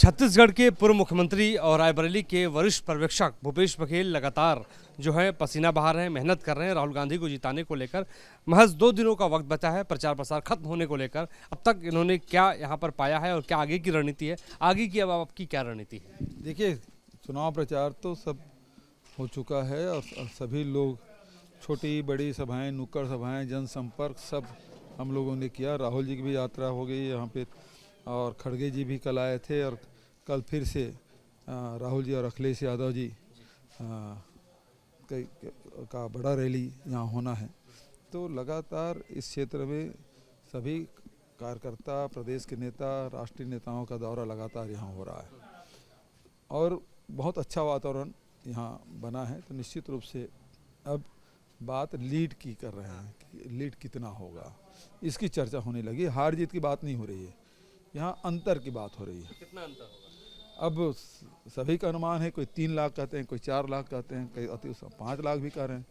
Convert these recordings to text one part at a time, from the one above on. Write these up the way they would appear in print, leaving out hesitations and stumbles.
छत्तीसगढ़ के पूर्व मुख्यमंत्री और रायबरेली के वरिष्ठ पर्यवेक्षक भूपेश बघेल लगातार जो है पसीना बहा रहे हैं, मेहनत कर रहे हैं राहुल गांधी को जिताने को लेकर। महज 2 दिनों का वक्त बचा है प्रचार प्रसार खत्म होने को लेकर। अब तक इन्होंने क्या यहाँ पर पाया है और क्या आगे की रणनीति है, आगे की अब आपकी क्या रणनीति है? देखिए, चुनाव प्रचार तो सब हो चुका है और सभी लोग छोटी बड़ी सभाएं, नुक्कड़ सभाएं, जनसंपर्क सब हम लोगों ने किया। राहुल जी की भी यात्रा हो गई यहाँ पे और खड़गे जी भी कल आए थे और कल फिर से राहुल जी और अखिलेश यादव जी का बड़ा रैली यहाँ होना है। तो लगातार इस क्षेत्र में सभी कार्यकर्ता, प्रदेश के नेता, राष्ट्रीय नेताओं का दौरा लगातार यहाँ हो रहा है और बहुत अच्छा वातावरण यहाँ बना है। तो निश्चित रूप से अब बात लीड की कर रहे हैं कि लीड कितना होगा, इसकी चर्चा होने लगी। हार जीत की बात नहीं हो रही है, यहाँ अंतर की बात हो रही है। कितना अंतर होगा? अब सभी का अनुमान है, कोई 3 लाख कहते हैं, कोई 4 लाख कहते हैं, कई अति 5 लाख भी कह रहे हैं।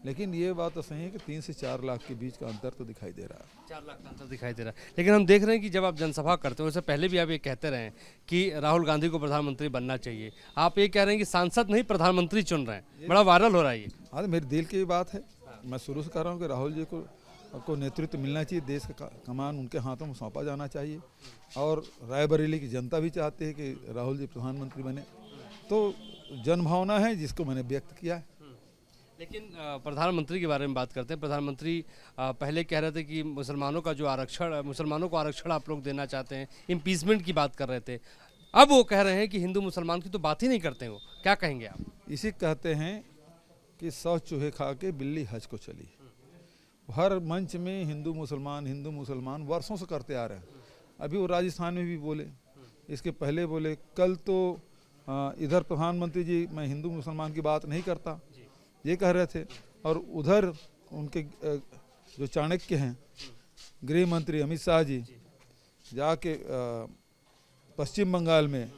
लेकिन ये बात तो सही है कि 3 से 4 लाख के बीच का अंतर तो दिखाई दे रहा है। 4 लाख का अंतर दिखाई दे रहा है। लेकिन हम देख रहे हैं कि जब आप जनसभा करते हो, उससे पहले भी आप ये कहते रहे हैं कि राहुल गांधी को प्रधानमंत्री बनना चाहिए। आप ये कह रहे हैं कि सांसद नहीं प्रधानमंत्री चुन रहे हैं, बड़ा वायरल हो रहा है ये। हाँ, मेरे दिल की बात है। मैं शुरू से कह रहा हूँ कि राहुल जी को नेतृत्व मिलना चाहिए, देश का कमान उनके हाथों में सौंपा जाना चाहिए और रायबरेली की जनता भी चाहती है कि राहुल जी प्रधानमंत्री बने। तो जनभावना है जिसको मैंने व्यक्त किया है। लेकिन प्रधानमंत्री के बारे में बात करते हैं। प्रधानमंत्री पहले कह रहे थे कि मुसलमानों को आरक्षण आप लोग देना चाहते हैं, इम्पीचमेंट की बात कर रहे थे। अब वो कह रहे हैं कि हिंदू मुसलमान की तो बात ही नहीं करते हैं। वो क्या कहेंगे आप? इसी कहते हैं कि 100 चूहे खा के बिल्ली हज को चली। हर मंच में हिंदू मुसलमान वर्षों से करते आ रहे हैं। अभी वो राजस्थान में भी बोले, इसके पहले बोले, कल तो इधर प्रधानमंत्री जी मैं हिंदू मुसलमान की बात नहीं करता ये कह रहे थे और उधर उनके जो चाणक्य हैं गृह मंत्री अमित शाह जी जाके पश्चिम बंगाल में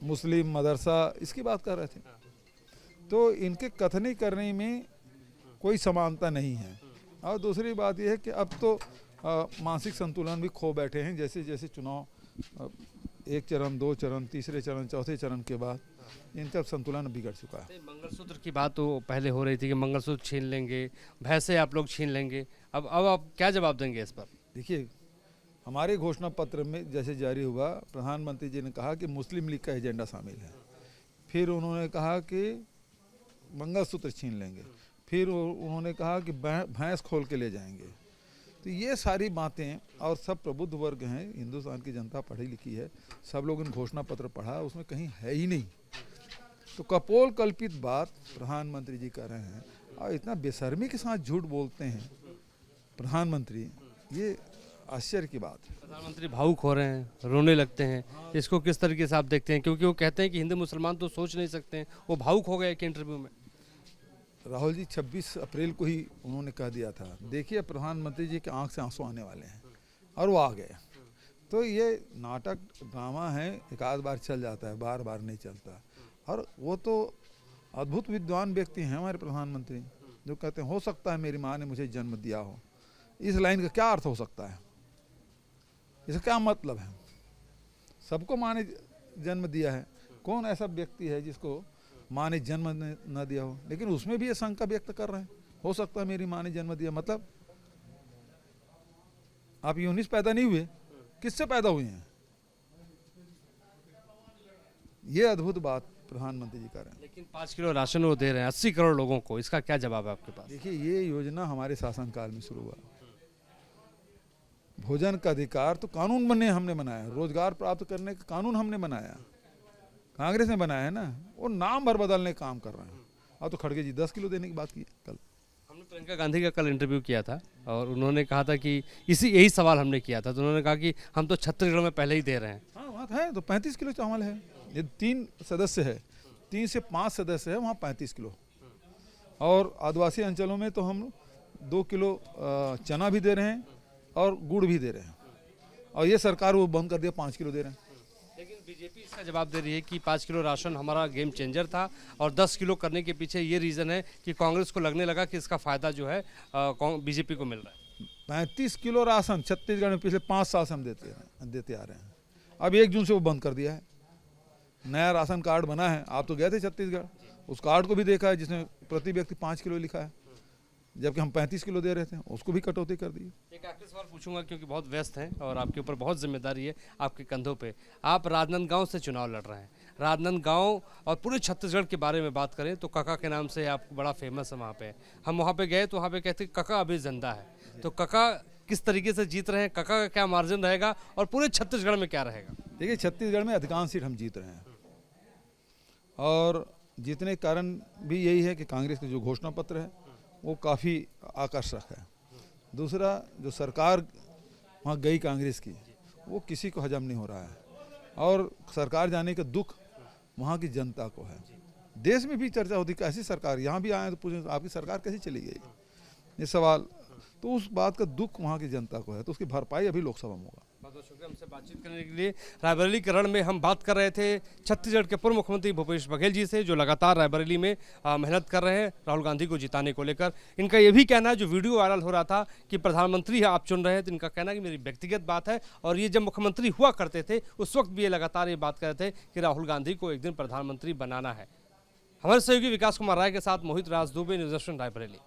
मुस्लिम मदरसा इसकी बात कर रहे थे। तो इनके कथनी करने में कोई समानता नहीं है। और दूसरी बात यह है कि अब तो मानसिक संतुलन भी खो बैठे हैं। जैसे जैसे चुनाव 1 चरण, 2 चरण, तीसरे चरण, चौथे चरण के बाद इनका संतुलन बिगड़ चुका है। मंगलसूत्र की बात तो पहले हो रही थी कि मंगलसूत्र छीन लेंगे, भैंसे आप लोग छीन लेंगे। अब आप क्या जवाब देंगे इस पर? देखिए, हमारे घोषणा पत्र में जैसे जारी हुआ, प्रधानमंत्री जी ने कहा कि मुस्लिम लीग का एजेंडा शामिल है। फिर उन्होंने कहा कि मंगलसूत्र छीन लेंगे। फिर उन्होंने कहा कि भैंस खोल के ले जाएंगे। तो ये सारी बातें, और सब प्रबुद्ध वर्ग हैं, हिंदुस्तान की जनता पढ़ी लिखी है, सब लोग इन घोषणा पत्र पढ़ा, उसमें कहीं है ही नहीं। तो कपोल कल्पित बात प्रधानमंत्री जी कर रहे हैं और इतना बेशर्मी के साथ झूठ बोलते हैं प्रधानमंत्री, ये आश्चर्य की बात है। प्रधानमंत्री भावुक हो रहे हैं, रोने लगते हैं। इसको किस तरीके से आप देखते हैं? क्योंकि वो कहते हैं कि हिंदू मुसलमान तो सोच नहीं सकते हैं। वो भावुक हो गए कि इंटरव्यू में राहुल जी 26 अप्रैल को ही उन्होंने कह दिया था, देखिए प्रधानमंत्री जी के आंख से आंसू आने वाले हैं, और वो आ गए। तो ये नाटक ड्रामा है, एक आध बार चल जाता है, बार बार नहीं चलता। और वो तो अद्भुत विद्वान व्यक्ति हैं हमारे प्रधानमंत्री, जो कहते हैं हो सकता है मेरी माँ ने मुझे जन्म दिया हो। इस लाइन का क्या अर्थ हो सकता है? इसका क्या मतलब है? सबको माँ ने जन्म दिया है। कौन ऐसा व्यक्ति है जिसको माँ ने जन्म न दिया हो? लेकिन उसमें भी ये शंका व्यक्त कर रहे हैं, हो सकता है मेरी माँ ने जन्म दिया। मतलब आप यूनिस पैदा नहीं हुए, किससे पैदा हुए हैं? ये अद्भुत बात प्रधानमंत्री जी कर रहे हैं। लेकिन 5 किलो राशन वो दे रहे हैं 80 करोड़ लोगों को, इसका क्या जवाब है आपके पास? देखिए, ये योजना हमारे शासनकाल में शुरू हुआ। भोजन का अधिकार तो कानून बनने हमने बनाया, रोजगार प्राप्त करने का कानून हमने बनाया, कांग्रेस ने बनाया है ना। वो नाम भर बदलने का काम कर रहे हैं। अब तो खड़गे जी 10 किलो देने की बात की कल। हमने प्रियंका गांधी का कल इंटरव्यू किया था और उन्होंने कहा था कि यही सवाल हमने किया था। तो उन्होंने कहा कि हम तो छत्तीसगढ़ में पहले ही दे रहे हैं। हाँ, बात है। तो 35 किलो चावल है। ये 3 सदस्य है, 3 से 5 सदस्य है, वहाँ 35 किलो। और आदिवासी अंचलों में तो हम 2 किलो चना भी दे रहे हैं और गुड़ भी दे रहे हैं। और ये सरकार वो बंद कर दिया, 5 किलो दे रहे हैं। लेकिन बीजेपी इसका जवाब दे रही है कि 5 किलो राशन हमारा गेम चेंजर था और 10 किलो करने के पीछे ये रीज़न है कि कांग्रेस को लगने लगा कि इसका फ़ायदा जो है बीजेपी को मिल रहा है। 35 किलो राशन छत्तीसगढ़ में पिछले 5 साल से हम देते आ रहे हैं। अब 1 जून से वो बंद कर दिया है। नया राशन कार्ड बना है, आप तो गए थे छत्तीसगढ़, उस कार्ड को भी देखा है जिसमें प्रति व्यक्ति 5 किलो लिखा है, जबकि हम 35 किलो दे रहे थे, उसको भी कटौती कर दी। एक आखिरी सवाल पूछूंगा क्योंकि बहुत व्यस्त हैं और आपके ऊपर बहुत जिम्मेदारी है आपके कंधों पे। आप राजनांदगांव से चुनाव लड़ रहे हैं। राजनांदगांव और पूरे छत्तीसगढ़ के बारे में बात करें तो काका के नाम से आप बड़ा फेमस है वहाँ पे। हम वहाँ पे गए तो वहाँ पे कहते काका अभी जिंदा है, तो काका किस तरीके से जीत रहे हैं, काका का क्या मार्जिन रहेगा और पूरे छत्तीसगढ़ में क्या रहेगा? देखिए, छत्तीसगढ़ में अधिकांश सीट हम जीत रहे हैं और जीतने के कारण भी यही है कि कांग्रेस का जो घोषणा पत्र है वो काफ़ी आकर्षक है। दूसरा, जो सरकार वहाँ गई कांग्रेस की, वो किसी को हजम नहीं हो रहा है और सरकार जाने का दुख वहाँ की जनता को है। देश में भी चर्चा होती कैसी सरकार, यहाँ भी आए तो पूछे आपकी सरकार कैसी चली गई, ये सवाल, तो उस बात का दुख वहाँ की जनता को है, तो उसकी भरपाई अभी लोकसभा में होगा। बहुत बहुत शुक्रिया हमसे बातचीत करने के लिए। रायबरेली के रण में हम बात कर रहे थे छत्तीसगढ़ के पूर्व मुख्यमंत्री भूपेश बघेल जी से, जो लगातार रायबरेली में मेहनत कर रहे हैं राहुल गांधी को जिताने को लेकर। इनका ये भी कहना है, जो वीडियो वायरल हो रहा था कि प्रधानमंत्री आप चुन रहे हैं, तो इनका कहना है कि मेरी व्यक्तिगत बात है और ये जब मुख्यमंत्री हुआ करते थे उस वक्त भी ये लगातार ये बात कर रहे थे कि राहुल गांधी को एक दिन प्रधानमंत्री बनाना है। हमारे सहयोगी विकास कुमार राय के साथ मोहित राज दुबे, न्यूज़ 18 रायबरेली।